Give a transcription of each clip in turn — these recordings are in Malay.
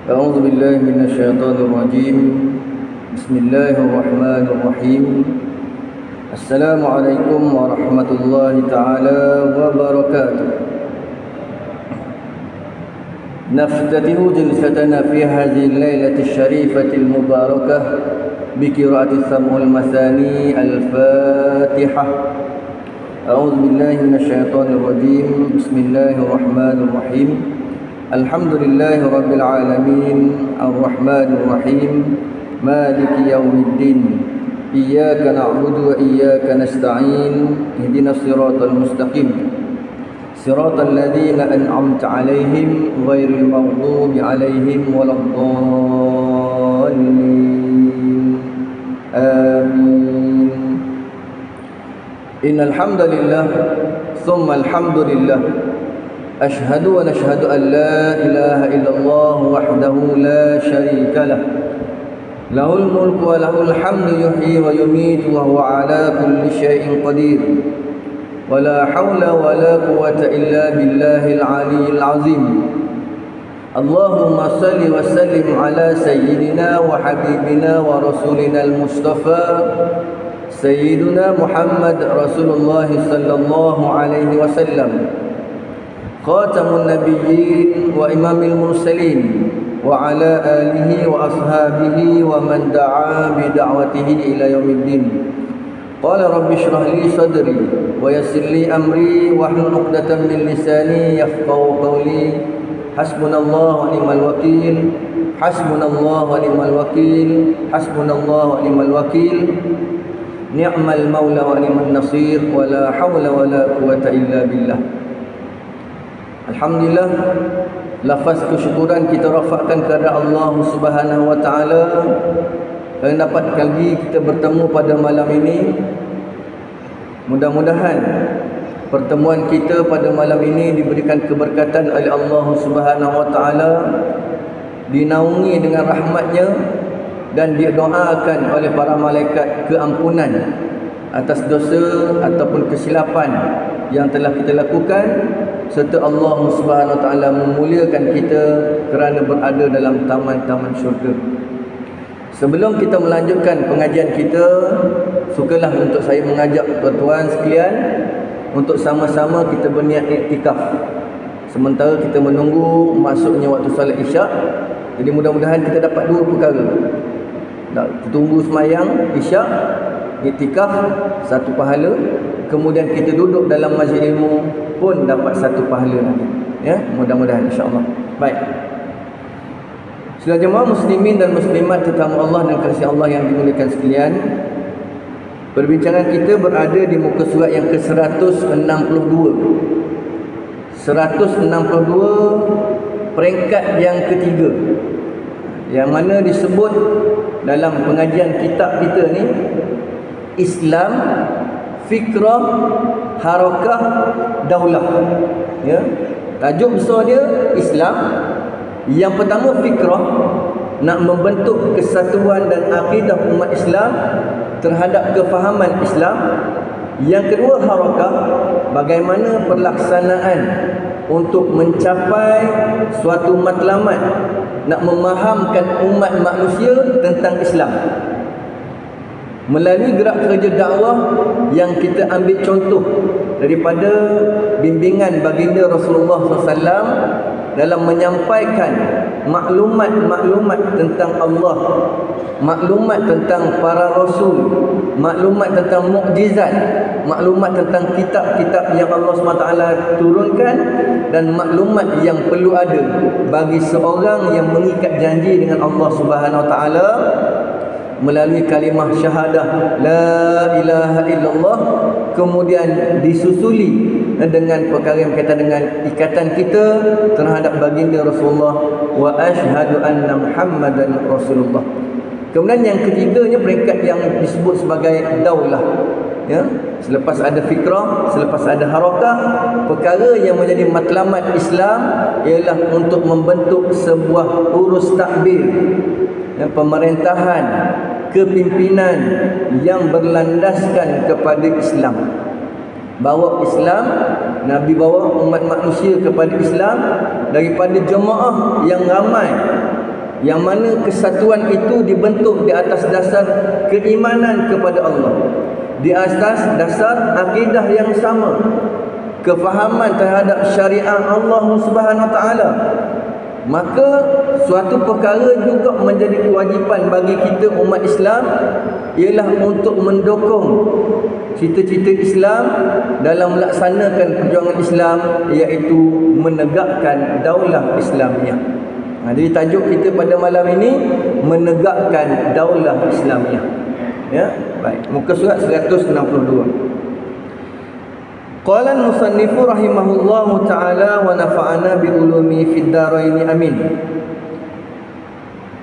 أعوذ بالله من الشيطان الرجيم. بسم الله الرحمن الرحيم. السلام عليكم ورحمة الله تعالى وبركاته. نفتتح جلستنا في هذه الليلة الشريفة المباركة بقراءة السبع المثاني الفاتحة. أعوذ بالله من الشيطان الرجيم. بسم الله الرحمن الرحيم. الحمد لله رب العالمين الرحمن الرحيم مالك يوم الدين إياك نعبد وإياك نستعين اهدنا الصراط المستقيم صراط الذين أنعمت عليهم غير المغضوب عليهم ولا الضالين آمين. إن الحمد لله ثم الحمد لله أشهد ونشهد أن لا إله إلا الله وحده لا شريك له له الملك وله الحمد يحيي ويميت وهو على كل شيء قدير ولا حول ولا قوة إلا بالله العلي العظيم. اللهم صل وسلم على سيدنا وحبيبنا ورسولنا المصطفى سيدنا محمد رسول الله صلى الله عليه وسلم خاتم النبيين وإمام المرسلين وعلى آله وأصحابه ومن دعا بدعوته إلى يوم الدين. قال رب اشرح لي صدري ويسر لي أمري واحلل عقدة من لساني يفقهوا قولي. حسبنا الله ونعم الوكيل حسبنا الله ونعم الوكيل حسبنا الله ونعم الوكيل نعم المولى ونعم النصير ولا حول ولا قوة إلا بالله. Alhamdulillah, lafaz kesyukuran kita rafakkan kepada Allah Subhanahu wa taala kerana dapat lagi kita bertemu pada malam ini. Mudah-mudahan pertemuan kita pada malam ini diberikan keberkatan oleh Allah Subhanahu wa taala, dinaungi dengan rahmatnya dan didoakan oleh para malaikat keampunan atas dosa ataupun kesilapan yang telah kita lakukan, serta Allah Subhanahu wa taala memuliakan kita kerana berada dalam taman-taman syurga. Sebelum kita melanjutkan pengajian kita, sukalah untuk saya mengajak tuan-tuan sekalian untuk sama-sama kita berniat iktikaf sementara kita menunggu masuknya waktu solat Isyak. Jadi mudah-mudahan kita dapat dua perkara. Tunggu semayang Isyak, iktikaf, satu pahala. Kemudian kita duduk dalam majlis ilmu pun dapat satu pahala lagi. Ya, mudah-mudahan insya-Allah. Baik. Saudara jemaah muslimin dan muslimat tetamu Allah dan kasih Allah yang dimuliakan sekalian, perbincangan kita berada di muka surat yang ke-162. 162 peringkat yang ketiga, yang mana disebut dalam pengajian kitab kita ni Islam, fikrah, harakah, daulah. Ya. Tajuk besar dia Islam. Yang pertama fikrah, nak membentuk kesatuan dan akidah umat Islam terhadap kefahaman Islam. Yang kedua harakah, bagaimana pelaksanaan untuk mencapai suatu matlamat, nak memahamkan umat manusia tentang Islam melalui gerak kerja dakwah yang kita ambil contoh daripada bimbingan baginda Rasulullah SAW dalam menyampaikan maklumat-maklumat tentang Allah, maklumat tentang para rasul, maklumat tentang mukjizat, maklumat tentang kitab-kitab yang Allah SWT turunkan, dan maklumat yang perlu ada bagi seorang yang mengikat janji dengan Allah Subhanahu Wa Taala melalui kalimah syahadah la ilaha illallah, kemudian disusuli dengan perkara yang berkaitan dengan ikatan kita terhadap baginda Rasulullah, wa asyhadu anna Muhammadan Rasulullah. Kemudian yang ketiganya peringkat yang disebut sebagai daulah. Ya, selepas ada fikrah, selepas ada harakah, perkara yang menjadi matlamat Islam ialah untuk membentuk sebuah urus takbir, pemerintahan, kepimpinan yang berlandaskan kepada Islam. Bawa Islam, Nabi bawa umat manusia kepada Islam daripada jemaah yang ramai yang mana kesatuan itu dibentuk di atas dasar keimanan kepada Allah, di atas dasar akidah yang sama, kefahaman terhadap syariat Allah Subhanahu Wa Taala. Maka suatu perkara juga menjadi kewajipan bagi kita umat Islam, ialah untuk mendukung cita-cita Islam dalam melaksanakan perjuangan Islam, iaitu menegakkan daulah Islamiah. Jadi tajuk kita pada malam ini, menegakkan daulah Islamiah. Ya, baik. Muka surat 162. Qala al-musannifu rahimahullahu ta'ala wa nafa'ana bi ulumi fid dharain amin.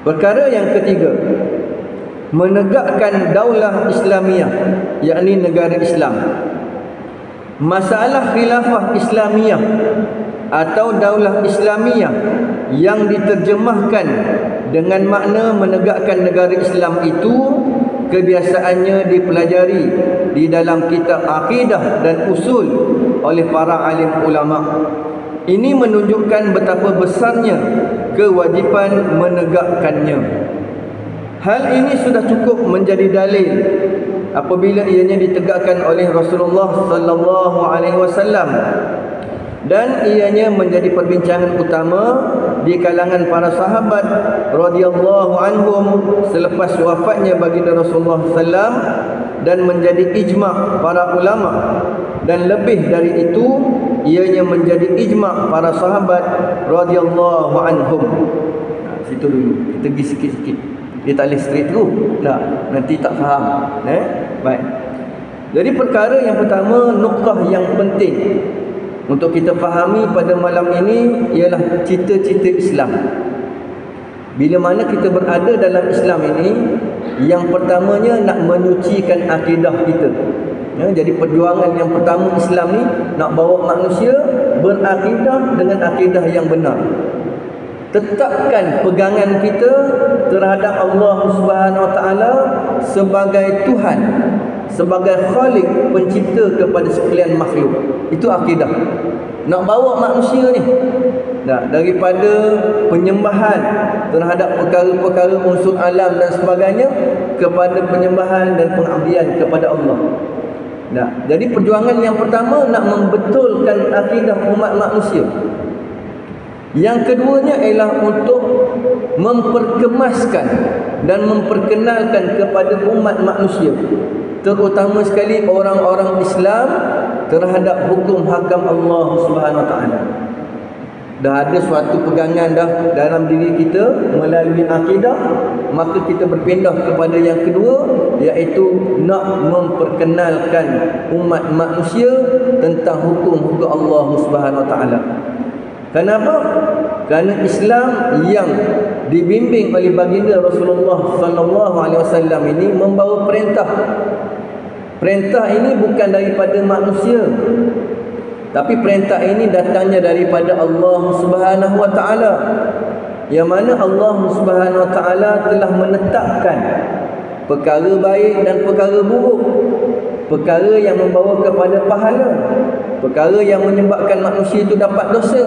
Perkara yang ketiga, menegakkan daulah Islamiah, yakni negara Islam. Masalah khilafah Islamiah atau daulah Islamiah yang diterjemahkan dengan makna menegakkan negara Islam itu kebiasaannya dipelajari di dalam kitab akidah dan usul oleh para alim ulama. Ini menunjukkan betapa besarnya kewajipan menegakkannya. Hal ini sudah cukup menjadi dalil apabila ianya ditegakkan oleh Rasulullah sallallahu alaihi wasallam, dan ianya menjadi perbincangan utama di kalangan para sahabat radhiyallahu anhum selepas wafatnya baginda Rasulullah sallam, dan menjadi ijma' para ulama, dan lebih dari itu ianya menjadi ijma' para sahabat radhiyallahu anhum. Situ dulu kita pergi sikit-sikit, dia tak boleh straight tu tak, nanti tak faham. Baik, jadi perkara yang pertama, nuktah yang penting untuk kita fahami pada malam ini ialah cita-cita Islam. Bila mana kita berada dalam Islam ini, yang pertamanya nak menyucikan akidah kita. Jadi perjuangan yang pertama Islam ni nak bawa manusia berakidah dengan akidah yang benar. Tetapkan pegangan kita terhadap Allah Subhanahu Wa Taala sebagai Tuhan, sebagai Khalik, pencipta kepada sekalian makhluk. Itu akidah. Nak bawa manusia ni daripada penyembahan terhadap perkara-perkara unsur alam dan sebagainya kepada penyembahan dan pengabdian kepada Allah. Jadi perjuangan yang pertama nak membetulkan akidah umat manusia. Yang keduanya ialah untuk memperkemaskan dan memperkenalkan kepada umat manusia, terutama sekali orang-orang Islam, terhadap hukum hakam Allah Subhanahu Wa Taala. Dah ada suatu pegangan dah dalam diri kita melalui akidah, maka kita berpindah kepada yang kedua, iaitu nak memperkenalkan umat manusia tentang hukum-hukum Allah Subhanahu Wa Taala. Kenapa? Kerana Islam yang dibimbing oleh baginda Rasulullah sallallahu alaihi wasallam ini membawa perintah. Perintah ini bukan daripada manusia, tapi perintah ini datangnya daripada Allah Subhanahu Wa Taala, yang mana Allah Subhanahu Wa Taala telah menetapkan perkara baik dan perkara buruk, perkara yang membawa kepada pahala, perkara yang menyebabkan manusia itu dapat dosa,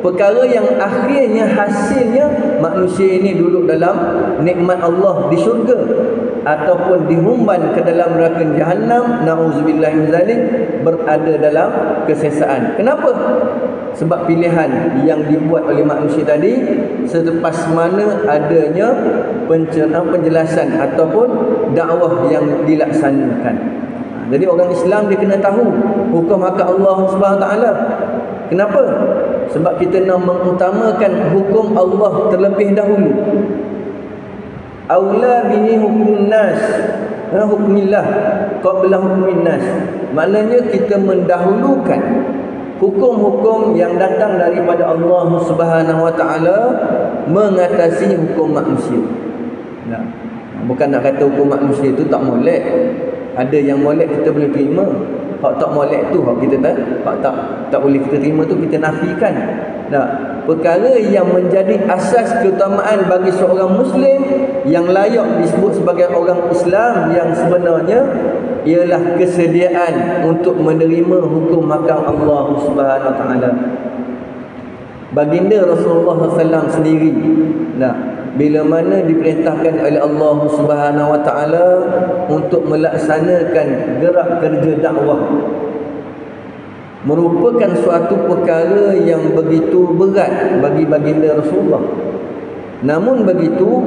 perkara yang akhirnya hasilnya manusia ini duduk dalam nikmat Allah di syurga ataupun dihumban ke dalam neraka Jahannam, na'udzubillah min zalik, berada dalam kesesaan. Kenapa? Sebab pilihan yang dibuat oleh manusia tadi selepas mana adanya penjelasan ataupun dakwah yang dilaksanakan. Jadi orang Islam dia kena tahu hukum hak Allah Subhanahu Wa Taala. Kenapa? Sebab kita nak mengutamakan hukum Allah terlebih dahulu. Aula bihi hukumun nas, hukmillah qabla hukmin nas. Maknanya kita mendahulukan hukum-hukum yang datang daripada Allah Subhanahu Wa Taala mengatasi hukum manusia. Bukan nak kata hukum manusia itu tak molek. Ada yang molek kita boleh terima. Hak tak molek tu hak kita tak boleh kita terima, tu kita nafikan. Perkara yang menjadi asas keutamaan bagi seorang Muslim yang layak disebut sebagai orang Islam yang sebenarnya ialah kesediaan untuk menerima hukum hakam Allah Subhanahu Wa Taala. Baginda Rasulullah SAW sendiri bila mana diperintahkan oleh Allah Subhanahu Wa Taala untuk melaksanakan gerak kerja dakwah, merupakan suatu perkara yang begitu berat bagi baginda Rasulullah. Namun begitu,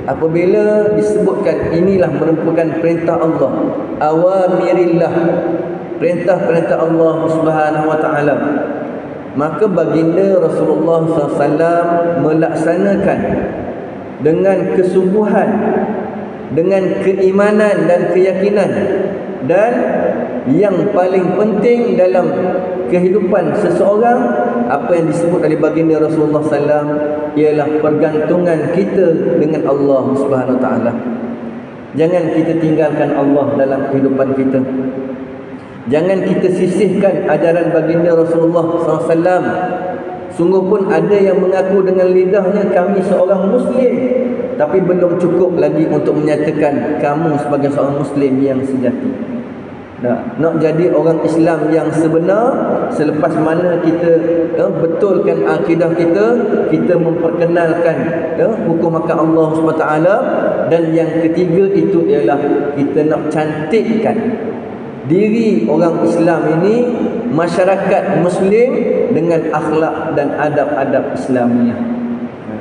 apabila disebutkan inilah merupakan perintah Allah, awamirillah, perintah-perintah Allah Subhanahu Wa Taala, maka baginda Rasulullah SAW melaksanakan dengan kesungguhan, dengan keimanan dan keyakinan. Dan yang paling penting dalam kehidupan seseorang, apa yang disebut oleh baginda Rasulullah SAW, ialah pergantungan kita dengan Allah Subhanahu Wa Taala. Jangan kita tinggalkan Allah dalam kehidupan kita. Jangan kita sisihkan ajaran baginda Rasulullah SAW. Sungguh pun ada yang mengaku dengan lidahnya, kami seorang Muslim, tapi belum cukup lagi untuk menyatakan kamu sebagai seorang Muslim yang sejati. Nak jadi orang Islam yang sebenar, selepas mana kita betulkan akidah kita, kita memperkenalkan hukum akan Allah SWT. Dan yang ketiga itu ialah kita nak cantikkan diri orang Islam ini, masyarakat Muslim, dengan akhlak dan adab-adab Islamiah.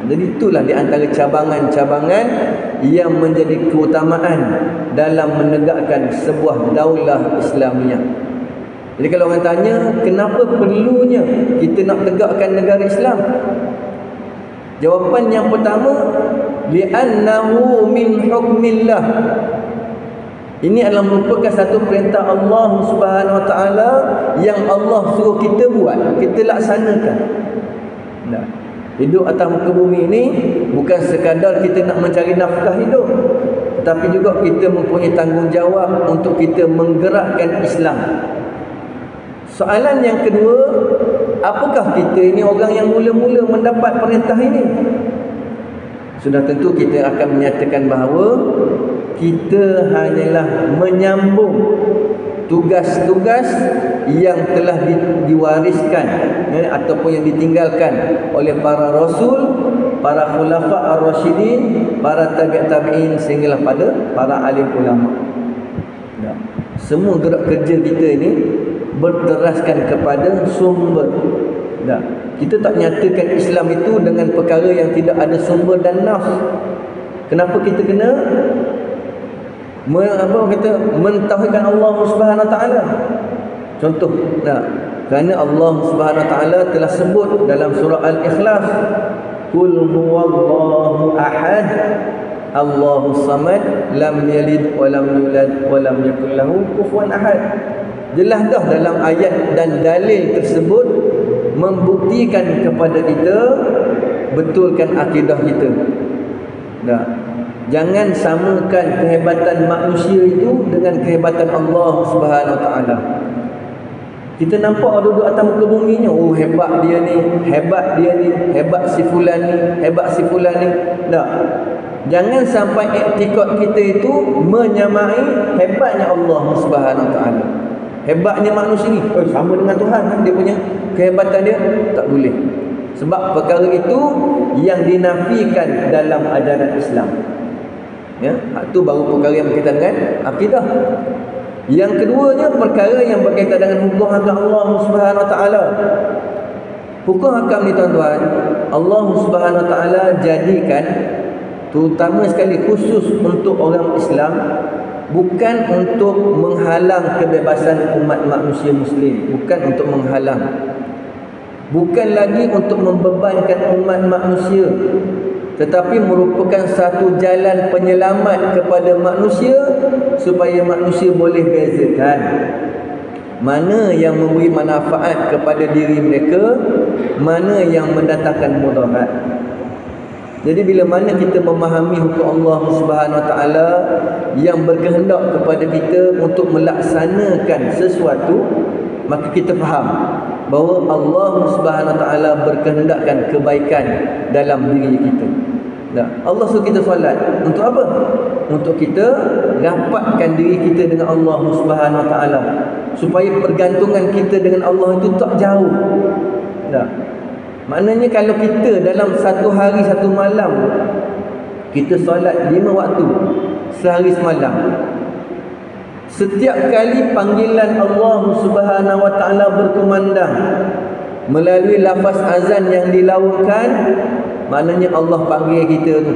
Jadi itulah di antara cabangan-cabangan yang menjadi keutamaan dalam menegakkan sebuah daulah Islamiah. Jadi kalau orang tanya, kenapa perlunya kita nak tegakkan negara Islam? Jawapan yang pertama, li'annahu min hukmillah. Ini adalah merupakan satu perintah Allah Subhanahu Wa Taala yang Allah suruh kita buat, kita laksanakan. Hidup atas muka bumi ini bukan sekadar kita nak mencari nafkah hidup, tetapi juga kita mempunyai tanggungjawab untuk kita menggerakkan Islam. Soalan yang kedua, apakah kita ini orang yang mula-mula mendapat perintah ini? Sudah tentu kita akan menyatakan bahawa kita hanyalah menyambung tugas-tugas yang telah diwariskan ataupun yang ditinggalkan oleh para rasul, para khulafa ar-rasyidin, para tabi'in sehinggalah pada para alim ulama. Semua gerak kerja kita ini berteraskan kepada sumber. Kita tak nyatakan Islam itu dengan perkara yang tidak ada sumber dan nas. Kenapa kita kena mentauhidkan Allah Subhanahu Wa Taala? Contoh, kerana Allah Subhanahu Wa Taala telah sebut dalam surah Al-Ikhlas, Qul huwallahu ahad, Allahus samad, lam yalid wa lam yulad wa lam yakul lahu kufuwan ahad. Jelas dah dalam ayat dan dalil tersebut membuktikan kepada kita betulkan akidah kita. Jangan samakan kehebatan manusia itu dengan kehebatan Allah Subhanahu Wa Taala. Kita nampak duduk atas muka bumi ni, oh hebat dia ni, hebat dia ni, hebat si fulan ni, hebat si fulan ni. Jangan sampai iktikad kita itu menyamai hebatnya Allah Subhanahu Wa Taala. Hebatnya manusia ni sama dengan Tuhan kan, dia punya kehebatan dia, tak boleh. Sebab perkara itu yang dinafikan dalam ajaran Islam. Itu baru perkara yang berkaitan dengan akidah. Yang keduanya, perkara yang berkaitan dengan hukum hakam Allah Subhanahu Wa Taala. Hukum hakam ni tuan-tuan, Allah Subhanahu Wa Taala jadikan terutama sekali khusus untuk orang Islam, bukan untuk menghalang kebebasan umat manusia Muslim, bukan untuk menghalang, bukan lagi untuk membebankan umat manusia, tetapi merupakan satu jalan penyelamat kepada manusia supaya manusia boleh bezakan mana yang memberi manfaat kepada diri mereka, mana yang mendatangkan mudarat. Jadi bila mana kita memahami hukum Allah Subhanahu Wa Taala yang berkehendak kepada kita untuk melaksanakan sesuatu, maka kita faham bahawa Allah Subhanahu Wa Taala berkehendakkan kebaikan dalam diri kita. Allah suruh kita solat untuk apa? Untuk kita rapatkan diri kita dengan Allah Subhanahu Wa Taala, supaya pergantungan kita dengan Allah itu tak jauh. Maknanya kalau kita dalam satu hari satu malam kita solat 5 waktu sehari semalam, setiap kali panggilan Allah Subhanahu wa taala berkumandang melalui lafaz azan yang dilaungkan, maknanya Allah panggil kita tu.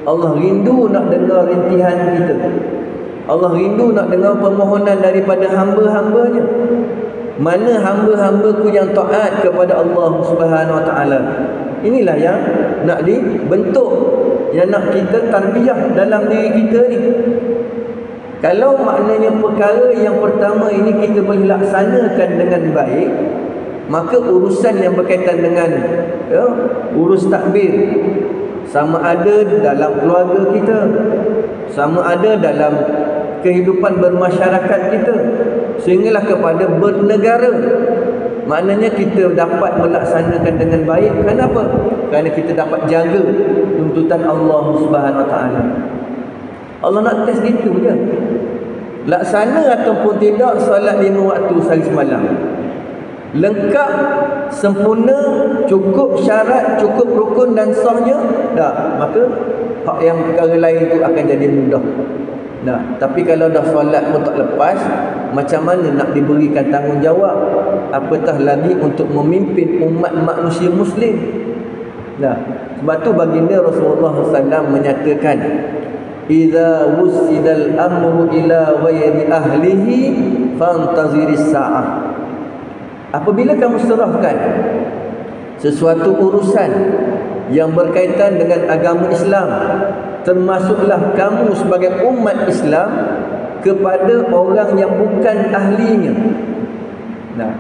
Allah rindu nak dengar rintihan kita. Allah rindu nak dengar permohonan daripada hamba-hambanya. Mana hamba-hambaku yang taat kepada Allah Subhanahu wa taala. Inilah yang nak dibentuk, yang nak kita tarbiyah dalam diri kita ni. Kalau maknanya perkara yang pertama ini kita boleh laksanakan dengan baik, maka urusan yang berkaitan dengan urus takbir, sama ada dalam keluarga kita, sama ada dalam kehidupan bermasyarakat kita, sehinggalah kepada bernegara, maknanya kita dapat melaksanakan dengan baik. Kenapa? Kerana kita dapat jaga tuntutan Allah Subhanahu wa taala. Allah nak test gitu je. Laksana ataupun tidak solat 5 waktu sehari semalam, lengkap, sempurna, cukup syarat, cukup rukun dan sahnya, dah, maka hak yang perkara lain tu akan jadi mudah. Nah, tapi kalau dah solat pun tak lepas, macam mana nak diberikan tanggungjawab, apatah lagi untuk memimpin umat manusia muslim. Nah, sebab tu baginda Rasulullah SAW menyatakan, idza wusidal amru ila ghairi ahlihi fantaziris sa'ah. Apabila kamu serahkan sesuatu urusan yang berkaitan dengan agama Islam, termasuklah kamu sebagai umat Islam, kepada orang yang bukan ahlinya. Nah,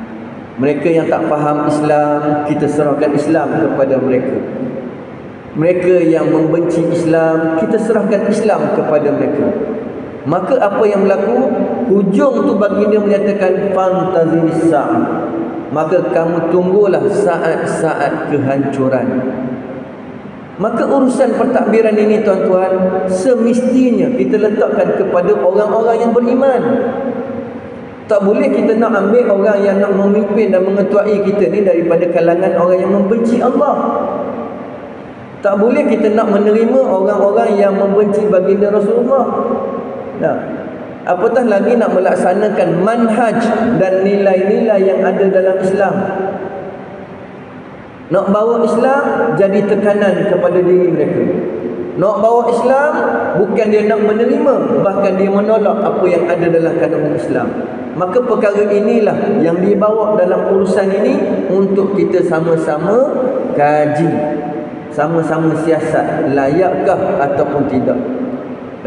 mereka yang tak faham Islam, kita serahkan Islam kepada mereka. Mereka yang membenci Islam, kita serahkan Islam kepada mereka. Maka apa yang berlaku? Hujung tu baginda menyatakan fantaziris sa'ah. Maka kamu tunggulah saat-saat kehancuran. Maka urusan pentadbiran ini tuan-tuan, semestinya kita letakkan kepada orang-orang yang beriman. Tak boleh kita nak ambil orang yang nak memimpin dan mengetuai kita ni daripada kalangan orang yang membenci Allah. Tak boleh kita nak menerima orang-orang yang membenci baginda Rasulullah. Nah, apatah lagi nak melaksanakan manhaj dan nilai-nilai yang ada dalam Islam. Nak bawa Islam jadi tekanan kepada diri mereka. Nak bawa Islam bukan dia nak menerima, bahkan dia menolak apa yang ada dalam kandungan Islam. Maka perkara inilah yang dibawa dalam urusan ini untuk kita sama-sama kaji, sama-sama siasat layakkah ataupun tidak.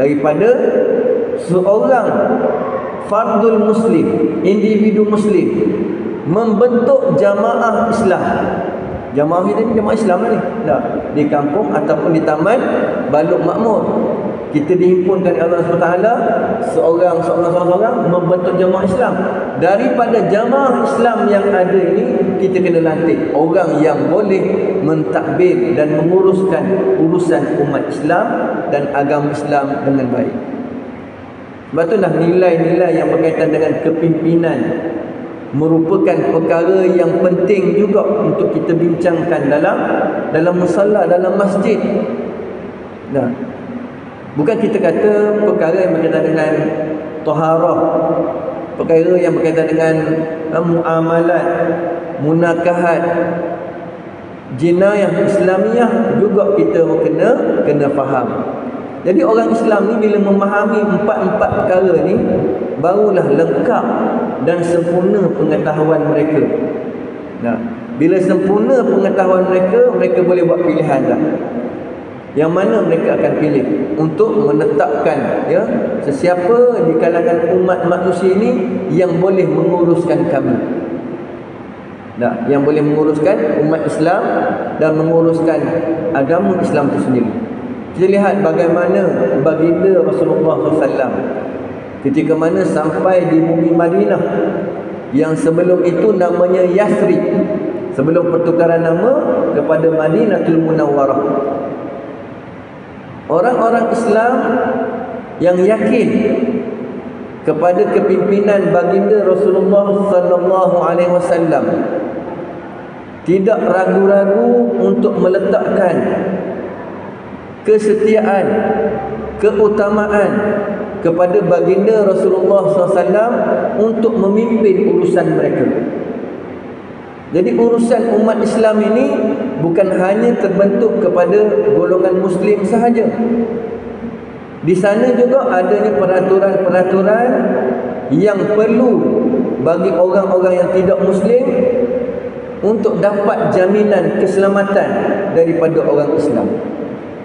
Daripada seorang fardul muslim, individu muslim, membentuk jamaah Islam. Jamaah kita ni jamaah Islam ni, dah, di kampung ataupun di taman baluk makmur. Kita dihimpunkan oleh Allah SWT, seorang membentuk jamaah Islam. Daripada jamaah Islam yang ada ini, kita kena lantik orang yang boleh mentadbir dan menguruskan urusan umat Islam dan agama Islam dengan baik. Sebab itulah nilai-nilai yang berkaitan dengan kepimpinan merupakan perkara yang penting juga untuk kita bincangkan dalam musalla, dalam masjid. Nah, bukan kita kata perkara yang berkaitan dengan taharah, perkara yang berkaitan dengan muamalat, munakahat, jinayah Islamiah juga kita kena faham. Jadi orang Islam ni bila memahami empat-empat perkara ni, barulah lengkap dan sempurna pengetahuan mereka. Nah, bila sempurna pengetahuan mereka, mereka boleh buat pilihan dah. Yang mana mereka akan pilih untuk menetapkan sesiapa di kalangan umat manusia ini yang boleh menguruskan kami. Nah, yang boleh menguruskan umat Islam dan menguruskan agama Islam itu sendiri. Kita lihat bagaimana baginda Rasulullah SAW ketika mana sampai di bumi Madinah yang sebelum itu namanya Yathrib, sebelum pertukaran nama kepada Madinatul Munawwarah. Orang-orang Islam yang yakin kepada kepimpinan baginda Rasulullah SAW tidak ragu-ragu untuk meletakkan kesetiaan, keutamaan kepada baginda Rasulullah SAW untuk memimpin urusan mereka. Jadi urusan umat Islam ini bukan hanya terbentuk kepada golongan Muslim sahaja. Di sana juga adanya peraturan-peraturan yang perlu bagi orang-orang yang tidak Muslim untuk dapat jaminan keselamatan daripada orang Islam.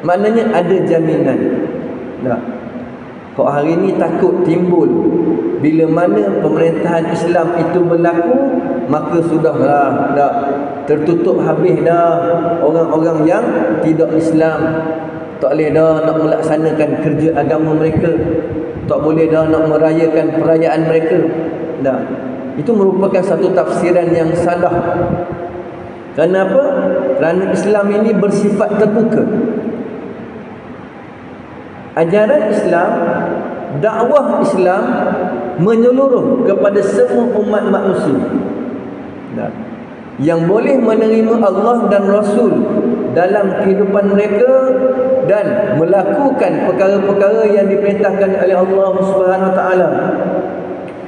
Maknanya ada jaminan. Nah, kok hari ini takut timbul bila mana pemerintahan Islam itu berlaku, maka sudahlah, dah tertutup habis dah orang-orang yang tidak Islam. Tak boleh dah nak melaksanakan kerja agama mereka, tak boleh dah nak merayakan perayaan mereka. Dah, itu merupakan satu tafsiran yang salah. Kenapa? Kerana Islam ini bersifat terbuka. Ajaran Islam, dakwah Islam menyeluruh kepada semua umat manusia. Nah, yang boleh menerima Allah dan Rasul dalam kehidupan mereka dan melakukan perkara-perkara yang diperintahkan oleh Allah Subhanahu Wa Taala,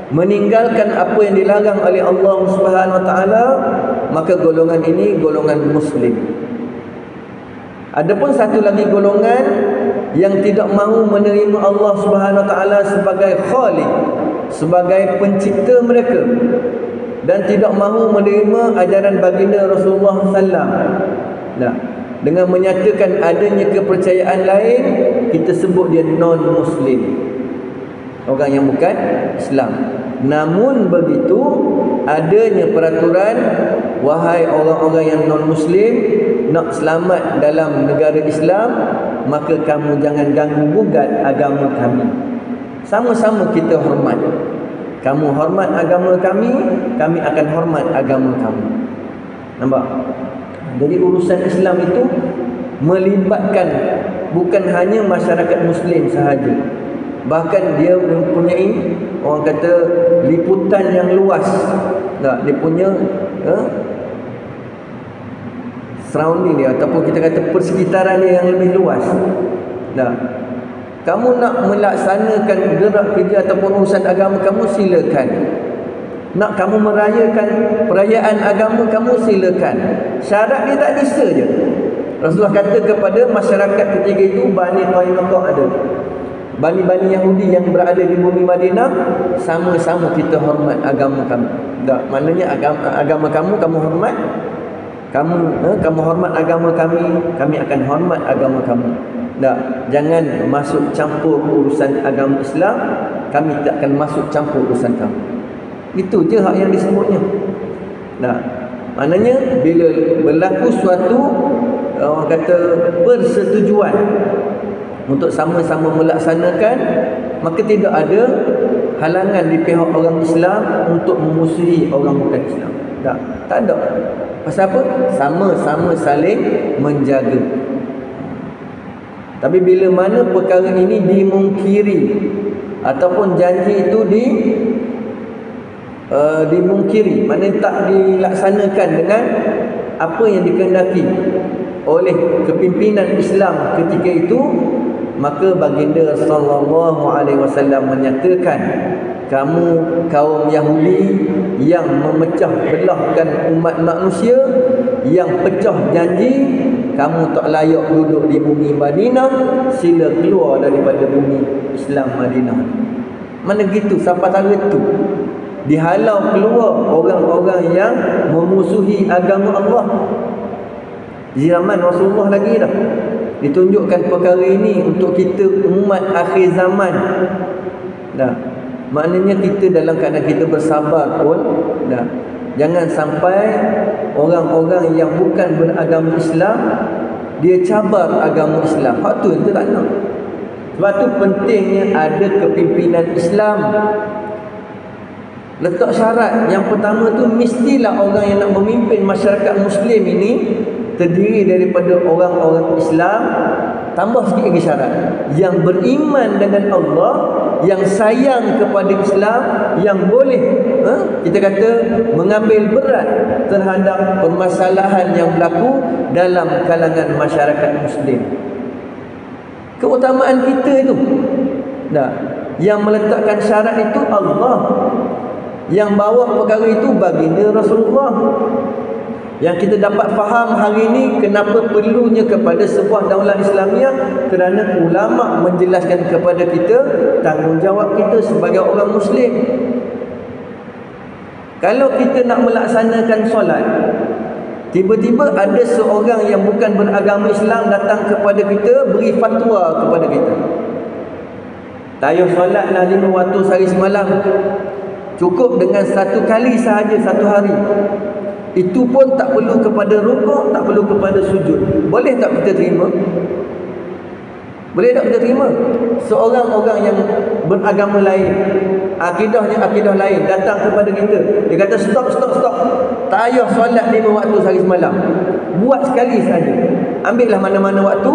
meninggalkan apa yang dilarang oleh Allah Subhanahu Wa Taala, maka golongan ini golongan Muslim. Adapun satu lagi golongan yang tidak mahu menerima Allah Subhanahu Wa Taala sebagai Khaliq, sebagai pencipta mereka, dan tidak mahu menerima ajaran baginda Rasulullah SAW. Nah, dengan menyatakan adanya kepercayaan lain, kita sebut dia non-Muslim, orang yang bukan Islam. Namun begitu, adanya peraturan, wahai orang-orang yang non-Muslim, nak selamat dalam negara Islam, maka kamu jangan ganggu gugat agama kami. Sama-sama kita hormat. Kamu hormat agama kami, kami akan hormat agama kamu. Nampak? Jadi urusan Islam itu melibatkan bukan hanya masyarakat Muslim sahaja, bahkan dia mempunyai, orang kata, liputan yang luas. Tak, dia punya surrounding dia, ataupun kita kata persekitaran dia yang lebih luas. Tak, kamu nak melaksanakan gerak kerja ataupun urusan agama kamu, silakan. Nak kamu merayakan perayaan agama kamu, silakan. Syarat dia tak bisa je. Rasulullah kata kepada masyarakat ketika itu, Bani Qainuqa ada, Bani-Bani Yahudi yang berada di bumi Madinah, sama-sama kita hormat agama kamu. Tak, maknanya agama kamu hormat, kamu hormat agama kami akan hormat agama kamu. Tak, jangan masuk campur urusan agama Islam, kami tak akan masuk campur urusan kamu. Itu je hak yang disebutnya. Nah, maknanya bila berlaku suatu, orang kata, persetujuan untuk sama-sama melaksanakan, maka tidak ada halangan di pihak orang Islam untuk memusuhi orang bukan Islam. Tak ada. Pasal apa? Sama-sama saling menjaga. Tapi bila mana perkara ini dimungkiri ataupun janji itu dimungkiri, maknanya tak dilaksanakan dengan apa yang dikehendaki oleh kepimpinan Islam ketika itu, maka baginda sallallahu alaihi wasallam menyatakan, kamu kaum Yahudi yang memecah belahkan umat manusia, yang pecah janji, kamu tak layak duduk di bumi Madinah, sila keluar daripada bumi Islam Madinah. Mana gitu, sampai tara tu dihalau keluar orang-orang yang memusuhi agama Allah. Zaman Rasulullah lagi dah ditunjukkan perkara ini untuk kita umat akhir zaman. Dah, maknanya kita dalam keadaan kita bersabar pun, dah, jangan sampai orang-orang yang bukan beragama Islam dia cabar agama Islam. Hak tu kita tak nak. Sebab tu pentingnya ada kepimpinan Islam. Letak syarat yang pertama tu, mestilah orang yang nak memimpin masyarakat Muslim ini terdiri daripada orang-orang Islam. Tambah sikit lagi syarat, yang beriman dengan Allah yang sayang kepada Islam, yang boleh kita kata mengambil berat terhadap permasalahan yang berlaku dalam kalangan masyarakat Muslim. Keutamaan kita itu, yang meletakkan syarat itu Allah, yang bawa perkara itu baginda Rasulullah. Yang kita dapat faham hari ini kenapa perlunya kepada sebuah daulah Islamiah, kerana ulama menjelaskan kepada kita tanggungjawab kita sebagai orang Muslim. Kalau kita nak melaksanakan solat, tiba-tiba ada seorang yang bukan beragama Islam datang kepada kita, beri fatwa kepada kita, tayo solatlah 5 waktu sehari semalam, cukup dengan 1 kali sahaja satu hari. Itu pun tak perlu kepada rukuk, tak perlu kepada sujud. Boleh tak kita terima? Boleh tak kita terima? Seorang orang yang beragama lain, akidahnya akidah lain, datang kepada kita, dia kata stop. Tak payah solat 5 waktu sehari semalam, buat sekali saja. Ambillah mana-mana waktu,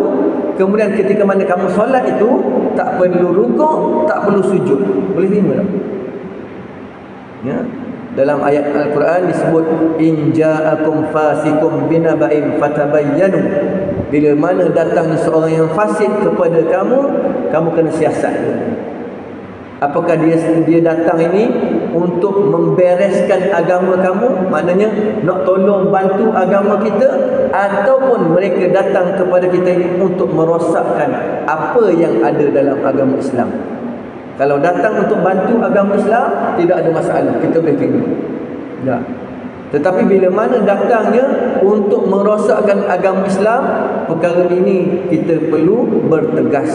kemudian ketika mana kamu solat itu tak perlu rukuk, tak perlu sujud. Boleh terima tak? Ya. Dalam ayat Al-Quran disebut in ja'akum fasikum binaba'in fatabayyanu. Bila mana datang seorang yang fasik kepada kamu, kamu kena siasat. Apakah dia datang ini untuk membereskan agama kamu, maknanya nak tolong bantu agama kita, ataupun mereka datang kepada kita ini untuk merosakkan apa yang ada dalam agama Islam? Kalau datang untuk bantu agama Islam, tidak ada masalah, kita boleh terima. Ya. Tetapi bila mana datangnya untuk merosakkan agama Islam, perkara ini kita perlu bertegas.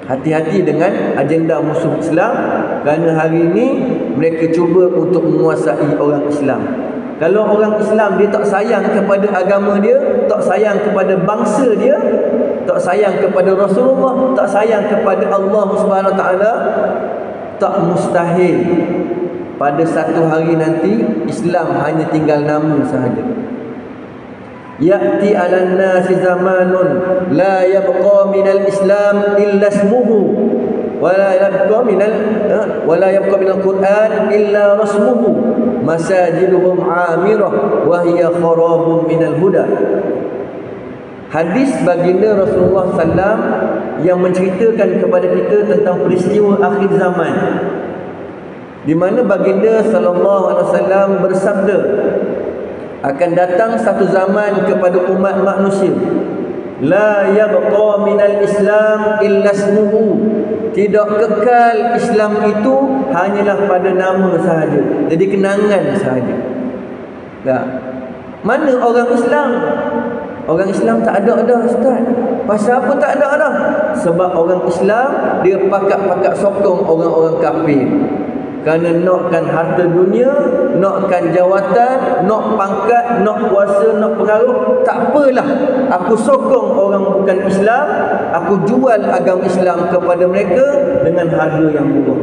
Hati-hati dengan agenda musuh Islam, kerana hari ini mereka cuba untuk menguasai orang Islam. Kalau orang Islam dia tak sayang kepada agama dia, tak sayang kepada bangsa dia, tak sayang kepada Rasulullah, tak sayang kepada Allah Subhanahu Wa Taala, tak mustahil pada satu hari nanti Islam hanya tinggal nama sahaja. Ya'ti 'alan nasi zamanun la yabqa minal Islam illa ismuhu wa la yabqa minal Quran illa rasmuhu masajiduhum 'amirah wa hiya kharabun minal huda. Hadis baginda Rasulullah SAW yang menceritakan kepada kita tentang peristiwa akhir zaman, di mana baginda SAW bersabda, akan datang satu zaman kepada umat manusia, la yabqa minal Islam illa ismuhu, tidak kekal Islam itu hanyalah pada nama sahaja, jadi kenangan sahaja. Mana orang Islam? Orang Islam tak ada dah, Ustaz. Pasal apa tak ada dah? Sebab orang Islam dia pakat-pakat sokong orang-orang kafir. Kerana nakkan harta dunia, nakkan jawatan, nak pangkat, nak kuasa, nak pengaruh, tak apalah. Aku sokong orang bukan Islam, aku jual agama Islam kepada mereka dengan harga yang murah.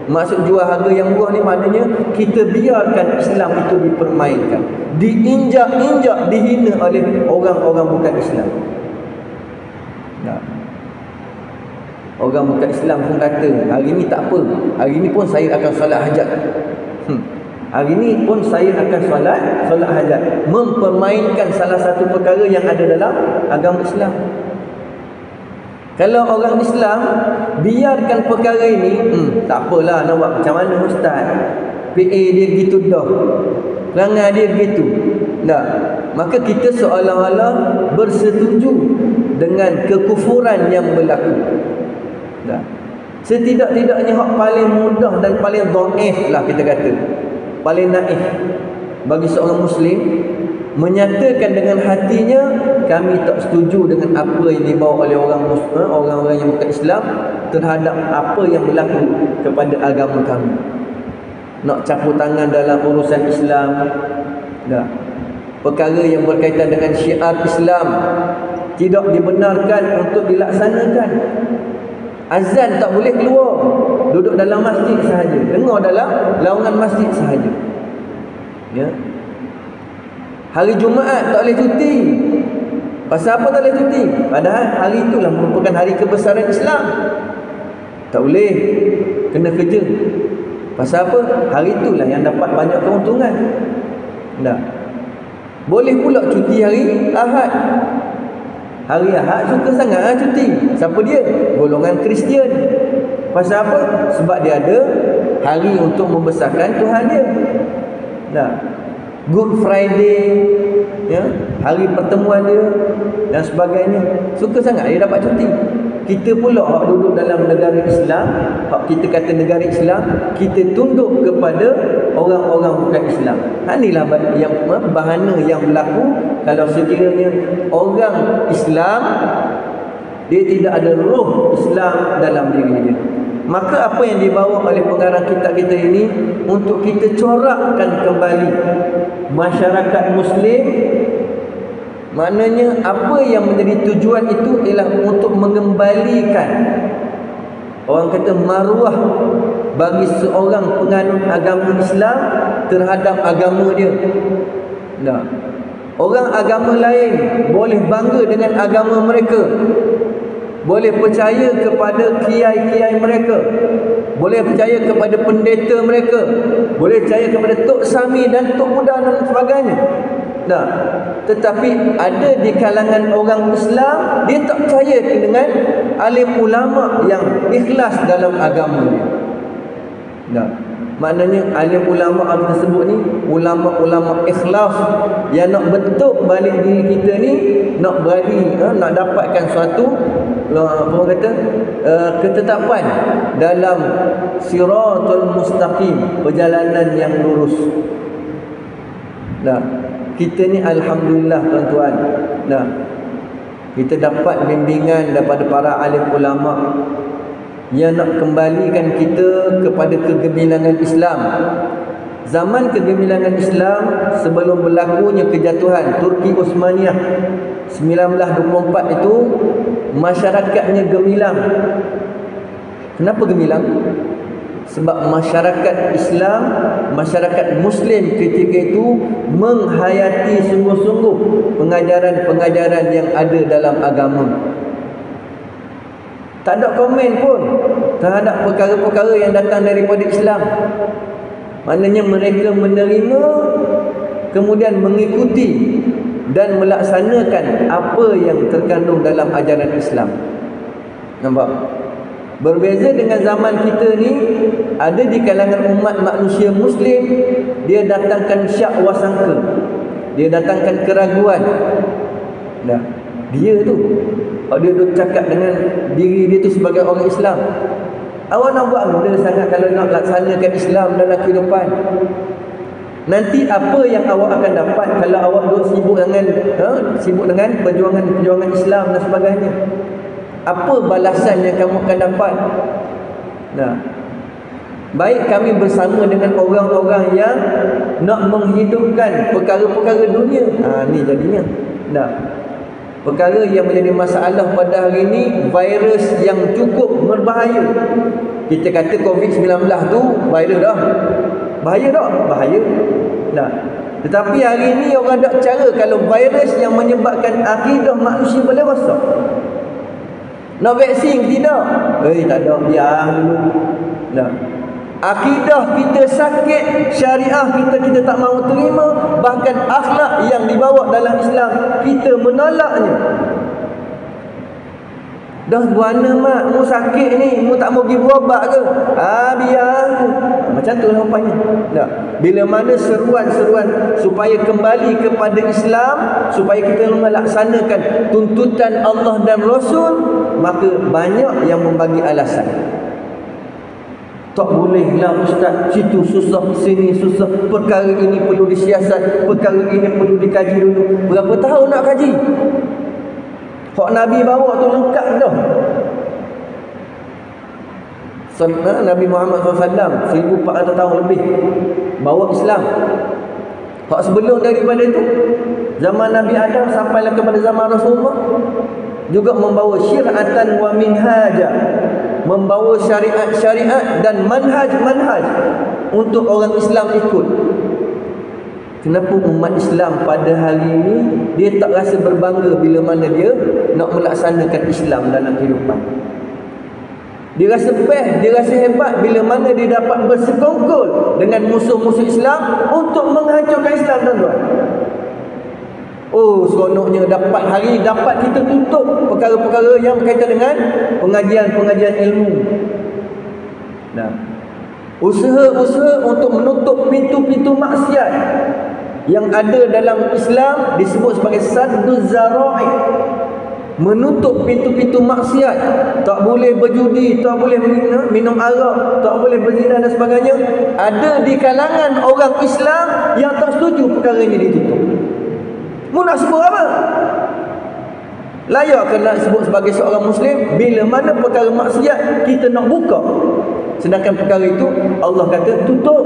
Maksud jual harga yang murah ni maknanya kita biarkan Islam itu dipermainkan, diinjak-injak, dihina oleh orang-orang bukan Islam. Orang bukan Islam pun kata, hari ni tak apa, hari ni pun saya akan solat hajat. Hari ni pun saya akan solat hajat. Mempermainkan salah satu perkara yang ada dalam agama Islam. Kalau orang Islam biarkan perkara ini, tak apalah, nak buat macam mana Ustaz? PA dia gitu dah, perangai dia gitu. Tak. Maka kita seolah-olah bersetuju dengan kekufuran yang berlaku. Tak. Setidak-tidaknya hak paling mudah dan paling dhaif lah kita kata, paling naif bagi seorang Muslim menyatakan dengan hatinya, kami tak setuju dengan apa yang dibawa oleh orang-orang yang bukan Islam terhadap apa yang berlaku kepada agama kami. Nak campur tangan dalam urusan Islam, tak. Perkara yang berkaitan dengan syiar Islam tidak dibenarkan untuk dilaksanakan. Azan tak boleh keluar, duduk dalam masjid sahaja, dengar dalam laungan masjid sahaja. Ya. Hari Jumaat tak boleh cuti. Pasal apa tak boleh cuti? Padahal hari itulah merupakan hari kebesaran Islam. Tak boleh. Kena kerja. Pasal apa? Hari itulah yang dapat banyak keuntungan. Dah. Boleh pula cuti hari Ahad. Hari Ahad suka sangat cuti. Siapa dia? Golongan Kristian. Pasal apa? Sebab dia ada hari untuk membesarkan Tuhan dia. Dah. Good Friday, ya, hari pertemuan dia dan sebagainya. Suka sangat dia dapat cuti. Kita pula hak duduk dalam negara Islam, hak kita kata negara Islam, kita tunduk kepada orang-orang bukan Islam. Inilah yang bahana yang berlaku kalau sekiranya orang Islam dia tidak ada roh Islam dalam diri dia. Maka apa yang dibawa oleh pengarang kitab kita ini untuk kita corakkan kembali masyarakat Muslim. Maknanya apa yang menjadi tujuan itu ialah untuk mengembalikan, orang kata, maruah bagi seorang penganut agama Islam terhadap agama dia. Nah, orang agama lain boleh bangga dengan agama mereka, boleh percaya kepada kiai-kiai mereka, boleh percaya kepada pendeta mereka, boleh percaya kepada Tok Sami dan Tok Buddha dan sebagainya. Nah, tetapi ada di kalangan orang Islam dia tak percaya dengan alim ulama yang ikhlas dalam agama dia. Nah, maknanya alim ulama yang kita sebut ni ulama-ulama ikhlas yang nak bentuk balik diri kita ni, nak berani, nak dapatkan suatu apa kata ketetapan dalam siratul mustaqim, perjalanan yang lurus. Nah, kita ni alhamdulillah tuan-tuan, nah, kita dapat bimbingan daripada para alim ulama yang nak kembalikan kita kepada kegemilangan Islam. Zaman kegemilangan Islam sebelum berlakunya kejatuhan Turki Osmaniyah 1924 itu, masyarakatnya gemilang. Kenapa gemilang? Sebab masyarakat Islam, masyarakat Muslim ketika itu menghayati sungguh-sungguh pengajaran-pengajaran yang ada dalam agama. Tak ada komen pun terhadap perkara-perkara yang datang daripada Islam. Maknanya mereka menerima, kemudian mengikuti dan melaksanakan apa yang terkandung dalam ajaran Islam. Nampak? Berbeza dengan zaman kita ni, ada di kalangan umat manusia Muslim, dia datangkan syak wasangka, dia datangkan keraguan. Nah, dia tu, dia duk cakap dengan diri dia tu sebagai orang Islam. Awak nak buat benda sangat kalau nak laksanakan Islam dalam kehidupan. Nanti apa yang awak akan dapat kalau awak duk sibuk dengan perjuangan Islam dan sebagainya? Apa balasan yang kamu akan dapat? Nah, baik kami bersama dengan orang-orang yang nak menghidupkan perkara-perkara dunia. Ni jadinya. Nah, perkara yang menjadi masalah pada hari ini, virus yang cukup berbahaya. Kita kata COVID-19 tu virus dah. Bahaya tak? Bahaya. Nah, tetapi hari ini orang ada cara kalau virus yang menyebabkan akidah manusia boleh rosak. Nak vaksin tidak? Tak ada, biar dulu. Nah, akidah kita sakit, syariah kita tak mahu terima, bahkan akhlak yang dibawa dalam Islam kita menolaknya. Dah buana mak, mu sakit ni, mu tak mau pergi berubat ke? Biar. Macam tu lah rupanya. Nah, bila mana seruan-seruan supaya kembali kepada Islam, supaya kita melaksanakan tuntutan Allah dan Rasul, maka banyak yang membagi alasan. Tak bolehlah ustaz, situ susah, sini susah, perkara ini perlu disiasat, perkara ini perlu dikaji dulu. Berapa tahun nak kaji? Hak Nabi bawa tu lengkap dah. Nabi Muhammad SAW 1400 tahun lebih bawa Islam. Hak sebelum daripada itu, zaman Nabi Adam sampailah kepada zaman Rasulullah, juga membawa syir'atan wa minhaja, membawa syariat-syariat dan manhaj-manhaj untuk orang Islam ikut. Kenapa umat Islam pada hari ini dia tak rasa berbangga bila mana dia nak melaksanakan Islam dalam kehidupan? Dia rasa best, dia rasa hebat bila mana dia dapat bersekongkol dengan musuh-musuh Islam untuk menghancurkan Islam, tuan-tuan. Oh, seronoknya dapat hari dapat kita tutup perkara-perkara yang berkaitan dengan pengajian-pengajian ilmu. Nah, usaha-usaha untuk menutup pintu-pintu maksiat yang ada dalam Islam disebut sebagai sadduz zara'i. Menutup pintu-pintu maksiat. Tak boleh berjudi, tak boleh minum arak, tak boleh berzina dan sebagainya. Ada di kalangan orang Islam yang tak setuju perkara ini ditutup. Mu nak sebut apa? Layak ke nak sebut sebagai seorang Muslim bila mana perkara maksiat kita nak buka, sedangkan perkara itu Allah kata tutup.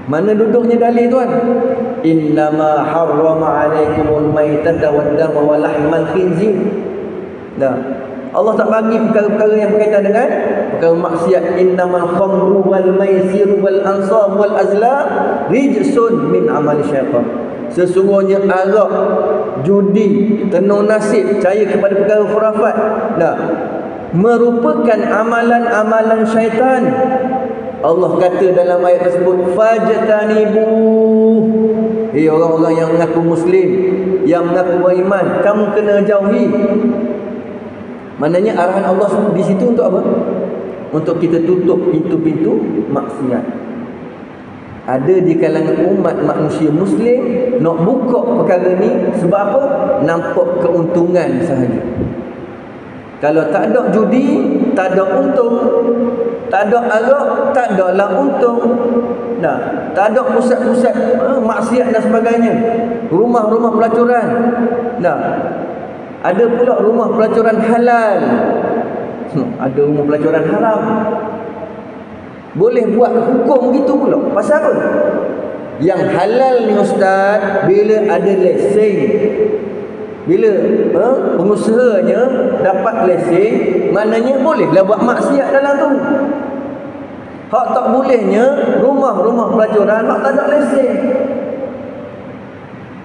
Mana duduknya dalil, tuan? Innama harrama alaikumul maitata waddama wa lahmal khinzir. Nah, Allah tak bagi perkara-perkara yang berkaitan dengan perkara maksiat. Innamal khamru wal maisir wal ansab wal azlam rijsun min amali syaitan. Sesungguhnya arak, judi, tenung nasib, percaya kepada perkara khurafat, nah, merupakan amalan-amalan syaitan. Allah kata dalam ayat tersebut, fajtanibu. Orang-orang yang mengaku Muslim, yang mengaku beriman, kamu kena jauhi. Maknanya arahan Allah di situ untuk apa? Untuk kita tutup pintu-pintu maksiat. Ada di kalangan umat manusia Muslim nak buka perkara ni sebab apa? Nampak keuntungan sahaja. Kalau tak ada judi, tak ada untung. Tak ada arak, tak adalah untung. Nah, tak ada pusat-pusat maksiat dan sebagainya. Rumah-rumah pelacuran. Nah, ada pula rumah pelacuran halal. Ada rumah pelacuran haram. Boleh buat hukum begitu pula. Pasal apa? Yang halal ni ustaz, bila ada lesen, bila pengusahanya dapat lesen, maknanya bolehlah buat maksiat dalam tu. Hak tak bolehnya rumah-rumah pelacuran hak tak ada lesen.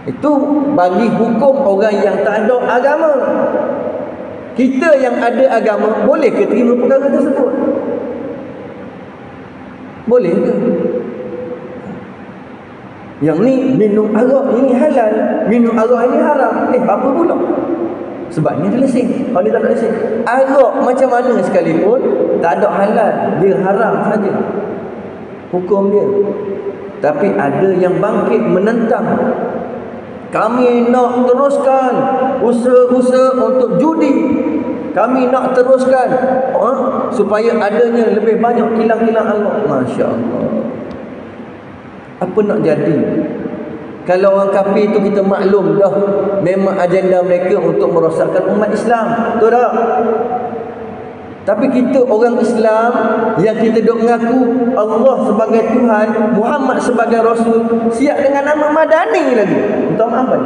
Itu bagi hukum orang yang tak ada agama. Kita yang ada agama boleh ke terima perkara tersebut? Boleh ke? Yang ni minum arak ini halal, minum arak ini haram. Apa pula? Sebab ni ada lesen. Kalau dia tak ada lesen, arak macam mana sekalipun tak ada halal, dia haram saja hukum dia. Tapi ada yang bangkit menentang. Kami nak teruskan usaha-usaha untuk judi. Kami nak teruskan supaya adanya lebih banyak kilang-kilang Allah. Masya Allah. Apa nak jadi? Kalau orang kafir itu kita maklum dah, memang agenda mereka untuk merosakkan umat Islam. Betul tak? Tapi kita orang Islam yang kita duk mengaku Allah sebagai Tuhan, Muhammad sebagai Rasul, siap dengan nama Madani lagi. Minta maaf kan?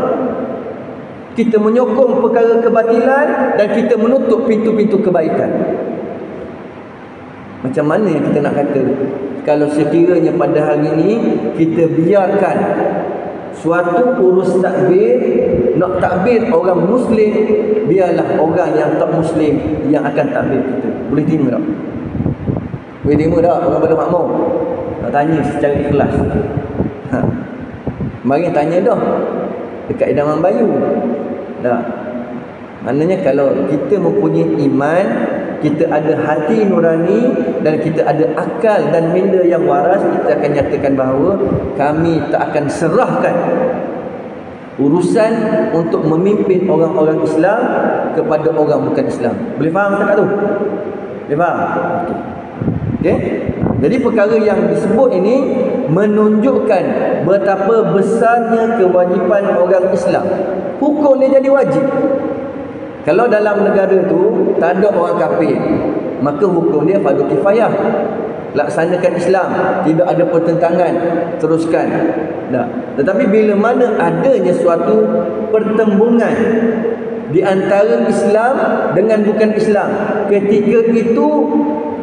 Kita menyokong perkara kebatilan dan kita menutup pintu-pintu kebaikan. Macam mana yang kita nak kata? Kalau sekiranya pada hari ini kita biarkan suatu urus takbir, nak takbir orang Muslim, biarlah orang yang tak Muslim yang akan takbir kita. Boleh terima tak? Boleh terima tak? Orang pada makmum nak tanya secara ikhlas. Mari tanya dah dekat idaman bayu. Dah. Maknanya kalau kita mempunyai iman, kita ada hati nurani dan kita ada akal dan minda yang waras, kita akan nyatakan bahawa kami tak akan serahkan urusan untuk memimpin orang-orang Islam kepada orang bukan Islam. Boleh faham tak tu? Boleh faham? Okey. Jadi perkara yang disebut ini menunjukkan betapa besarnya kewajipan orang Islam. Hukum dia jadi wajib. Kalau dalam negara tu tak ada orang kafir, maka hukum dia fardu kifayah. Laksanakan Islam, tidak ada pertentangan, teruskan. Nah, tetapi bila mana adanya suatu pertembungan di antara Islam dengan bukan Islam, ketika itu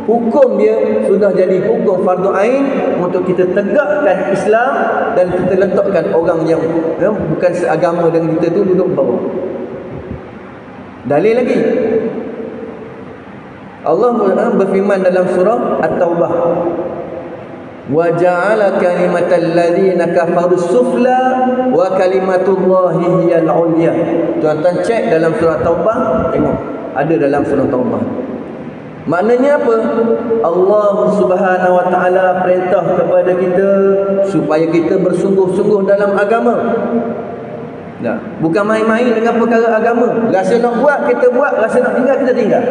hukum dia sudah jadi hukum fardu ain untuk kita tegakkan Islam dan kita letakkan orang yang bukan seagama dengan kita tu duduk bawah. Dalil lagi. Allah berfirman dalam surah At-Taubah, wa ja'ala kalimatal ladzina kafaru sufla wa kalimatullahi hiyal ulya. Tuan-tuan cek dalam surah Taubah, tengok ada dalam surah Taubah. Maknanya apa? Allah Subhanahu wa taala perintah kepada kita supaya kita bersungguh-sungguh dalam agama. Nah, bukan main-main dengan perkara agama. Rasa nak buat kita buat, rasa nak tinggal kita tinggal.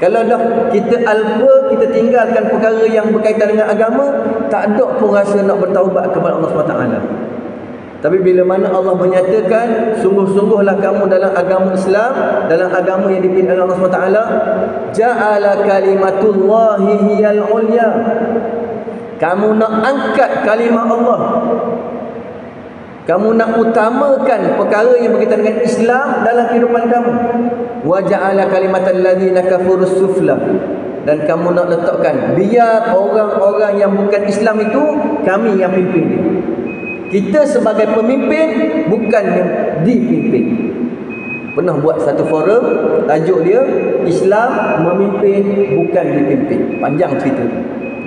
Kalau dah kita alpa, kita tinggalkan perkara yang berkaitan dengan agama, tak ada pun rasa nak bertaubat kepada Allah SWT. Tapi bila mana Allah menyatakan sungguh-sungguhlah kamu dalam agama Islam, dalam agama yang dipilih oleh Allah SWT, ja'ala kalimatullahi hiyal ulya. Kamu nak angkat kalimah Allah, kamu nak utamakan perkara yang berkaitan dengan Islam dalam kehidupan kamu. Wa ja'ala kalimatal ladzina kafaru sufla. Dan kamu nak letakkan biar orang-orang yang bukan Islam itu kami yang pimpin dia. Kita sebagai pemimpin bukan yang dipimpin. Pernah buat satu forum, tajuk dia Islam memimpin bukan dipimpin. Panjang cerita.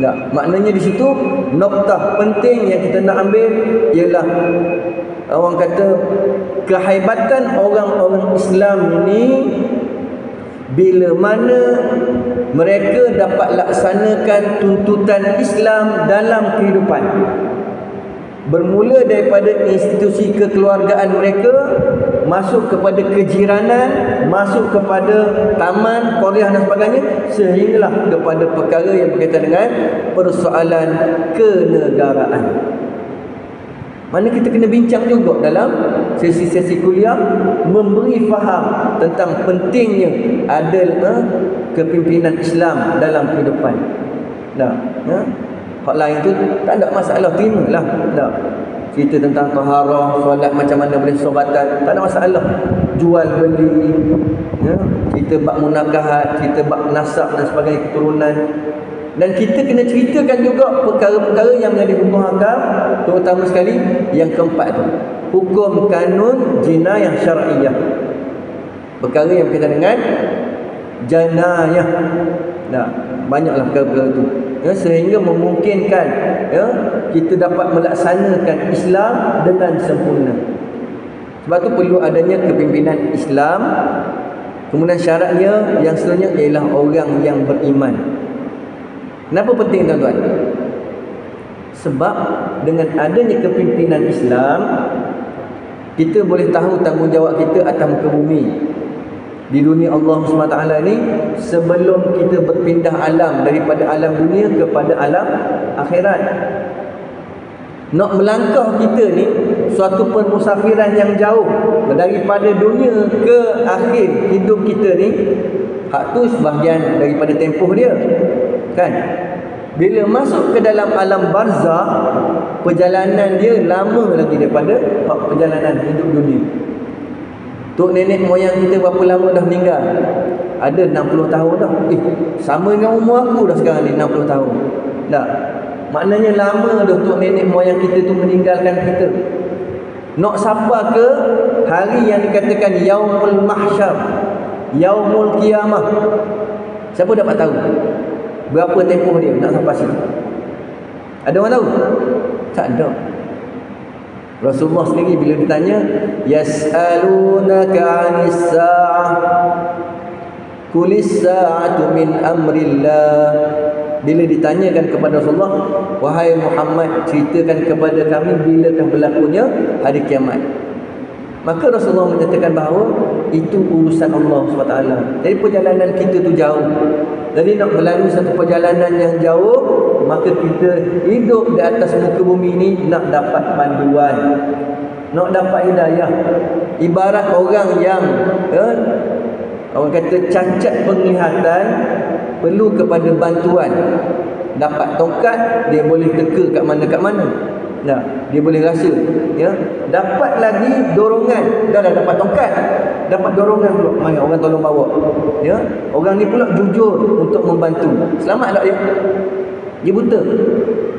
Nah, maknanya di situ noktah penting yang kita nak ambil ialah orang kata kehebatan orang-orang Islam ini bila mana mereka dapat laksanakan tuntutan Islam dalam kehidupan. Bermula daripada institusi kekeluargaan mereka, masuk kepada kejiranan, masuk kepada taman, kuliah dan sebagainya, sehinggalah kepada perkara yang berkaitan dengan persoalan kenegaraan. Mana kita kena bincang juga dalam sesi-sesi kuliah, memberi faham tentang pentingnya ada kepimpinan Islam dalam kehidupan. Nah, hak lain tu tak ada masalah, terimalah. Tak. Cerita tentang taharah, solat macam mana boleh sobatan, tak ada masalah. Jual beli, ya, cerita bab munakahat, cerita bab nasab dan sebagainya, keturunan. Dan kita kena ceritakan juga perkara-perkara yang menjadi hukum hakam, terutama sekali yang keempat tu, hukum kanun jinayah syar'iyah. Perkara yang berkaitan dengan janayah. Nah, banyaklah perkara-perkara tu. Ya, sehingga memungkinkan ya, kita dapat melaksanakan Islam dengan sempurna. Sebab tu perlu adanya kepimpinan Islam. Kemudian syaratnya yang seterusnya ialah orang yang beriman. Kenapa penting tuan-tuan? Sebab dengan adanya kepimpinan Islam, kita boleh tahu tanggungjawab kita atas muka bumi di dunia Allah SWT ni, sebelum kita berpindah alam daripada alam dunia kepada alam akhirat. Nak melangkah kita ni suatu permusafiran yang jauh daripada dunia ke akhir hidup kita ni. Hak tu sebahagian daripada tempoh dia, kan? Bila masuk ke dalam alam barzah, perjalanan dia lama lagi daripada perjalanan hidup dunia. Tok nenek moyang kita berapa lama dah meninggal? Ada 60 tahun dah. Sama dengan umur aku dah sekarang ni, 60 tahun. Dah. Maknanya lama dah tok nenek moyang kita tu meninggalkan kita. Nak sampai ke hari yang dikatakan Yaumul Mahsyar, Yaumul Qiyamah. Siapa dapat tahu berapa tempoh dia nak sampai sini? Ada orang tahu? Tak ada. Rasulullah sendiri bila ditanya, yas'alunaka 'anis sa'ah qulis sa'atu min amrillah. Bila ditanyakan kepada Rasulullah, wahai Muhammad, ceritakan kepada kami bilakah berlakunya hari kiamat. Maka Rasulullah menyatakan bahawa itu urusan Allah SWT. Jadi perjalanan kita tu jauh. Jadi nak melalui satu perjalanan yang jauh, maka kita hidup di atas muka bumi ini nak dapat panduan, nak dapat hidayah. Ibarat orang yang orang kata cacat penglihatan, perlu kepada bantuan. Dapat tongkat, dia boleh teka kat mana. Nah, dia boleh rasa, ya. Dapat lagi dorongan, dah dapat tongkat, dapat dorongan pula, mari orang tolong bawa, ya. Orang ni pula jujur untuk membantu. Selamat tak dia? Dia buta,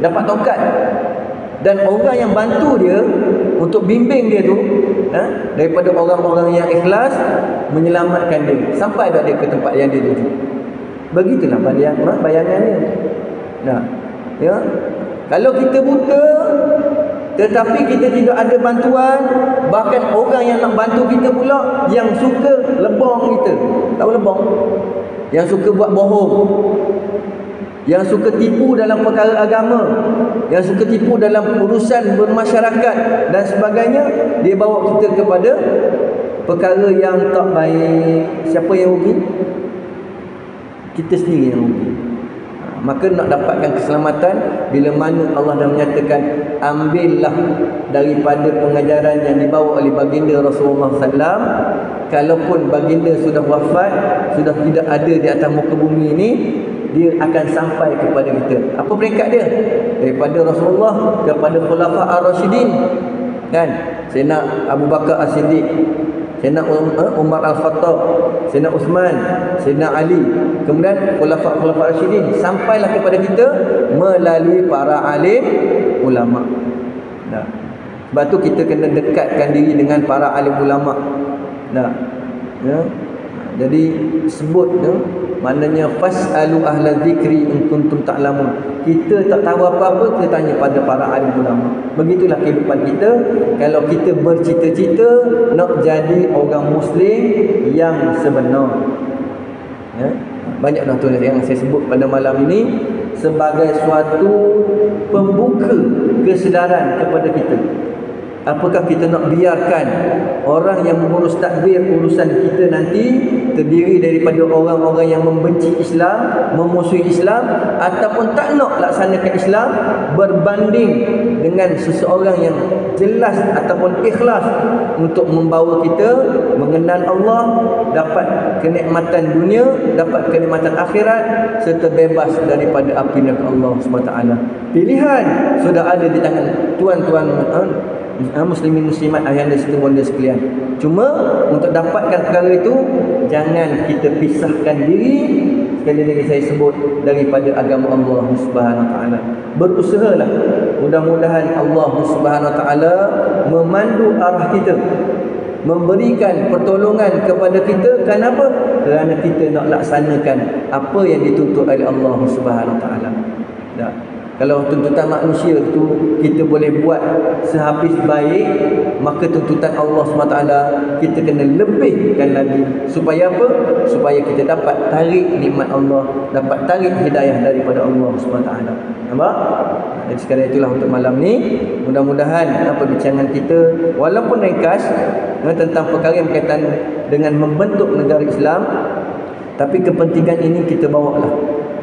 dapat tongkat. Dan orang yang bantu dia untuk bimbing dia tu, daripada orang-orang yang ikhlas menyelamatkan dia sampai dia ke tempat yang dia tuju. Begitulah bayangannya. Nah, ya. Kalau kita buta tetapi kita tidak ada bantuan, bahkan orang yang nak bantu kita pula yang suka lebong kita. Tahu lebong? Yang suka buat bohong, yang suka tipu dalam perkara agama, yang suka tipu dalam urusan bermasyarakat dan sebagainya, dia bawa kita kepada perkara yang tak baik. Siapa yang rugi? Kita sendiri yang rugi. Maka nak dapatkan keselamatan, bila mana Allah dah menyatakan ambillah daripada pengajaran yang dibawa oleh baginda Rasulullah SAW. Kalaupun baginda sudah wafat, sudah tidak ada di atas muka bumi ini, dia akan sampai kepada kita. Apa peringkat dia? Daripada Rasulullah kepada Khulafa Ar-Rasyidin, kan? Sayyidina Abu Bakar As-Siddiq, Sayyidina Umar Al-Khattab, Sayyidina Uthman, Sayyidina Ali, kemudian Khulafa Ar-Rasyidin, sampailah kepada kita melalui para alim ulama. Nah, sebab tu kita kena dekatkan diri dengan para alim ulama. Nah, ya. Jadi sebut ya, maknanya fasalu ahla dzikri in kuntum ta'lamun. Kita tak tahu apa-apa, kita tanya pada para alim ulama. Begitulah kehidupan kita. Kalau kita bercita-cita nak jadi orang Muslim yang sebenar, ya. Banyak dah tulis yang saya sebut pada malam ini sebagai suatu pembuka kesedaran kepada kita. Apakah kita nak biarkan orang yang mengurus takbir urusan kita nanti terdiri daripada orang-orang yang membenci Islam, memusuhi Islam, ataupun tak nak laksanakan Islam, berbanding dengan seseorang yang jelas ataupun ikhlas untuk membawa kita mengenal Allah, dapat kenikmatan dunia, dapat kenikmatan akhirat, serta bebas daripada api neraka Allah SWT. Pilihan sudah ada di tangan tuan-tuan muslimin muslimat ayahanda serta bonda sekalian. Cuma untuk dapatkan perkara itu, jangan kita pisahkan diri, sekali lagi saya sebut, daripada agama Allah Subhanahu Wa Taala. Berusahalah, mudah-mudahan Allah Subhanahu Wa Taala memandu arah kita, memberikan pertolongan kepada kita. Kenapa? Kerana kita nak laksanakan apa yang dituntut oleh Allah Subhanahu Wa Taala. Kalau tuntutan manusia tu kita boleh buat sehabis baik, maka tuntutan Allah SWT kita kena lebihkan lagi. Supaya apa? Supaya kita dapat tarik nikmat Allah, dapat tarik hidayah daripada Allah SWT. Nampak? Jadi sekali itulah untuk malam ni. Mudah-mudahan perbincangan kita walaupun ringkas tentang perkara yang berkaitan dengan membentuk negara Islam, tapi kepentingan ini kita bawa lah,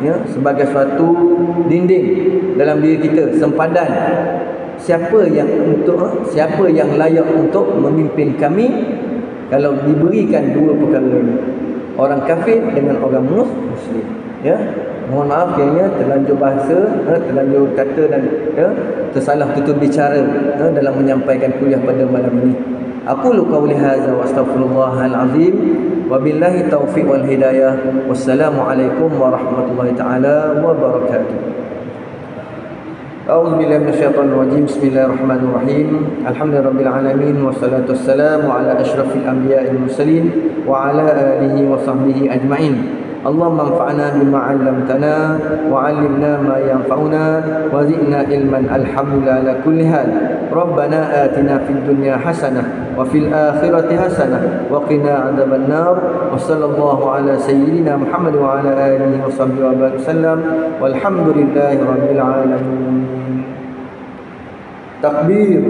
ya, sebagai suatu dinding dalam diri kita, sempadan siapa yang layak untuk memimpin kami kalau diberikan dua perkara ini, orang kafir dengan orang muslim. Ya, mohon maaf kerana terlanjur bahasa, terlanjur kata dan tersalah tutur bicara dalam menyampaikan kuliah pada malam ini. Aqulu qawli hadza wa astaghfirullahal azim wa billahi taufiq wal hidayah. Wassalamualaikum warahmatullahi taala wabarakatuh. A'udzu billahi minasyaitonir rajim. Bismillahirrahmanirrahim. Alhamdulillahirabbil alamin wassalatu wassalamu ala asyrafil anbiya'il mursalin wa ala alihi wa sahbihi ajma'in. اللهم انفعنا بما علمتنا وعلمنا ما ينفعنا وزدنا علما الحمد لله على كل حال. ربنا آتنا في الدنيا حسنة وفي الآخرة حسنة وقنا عذاب النار. وصلى الله على سيدنا محمد وعلى آله وصحبه وسلم والحمد لله رب العالمين. Takbir.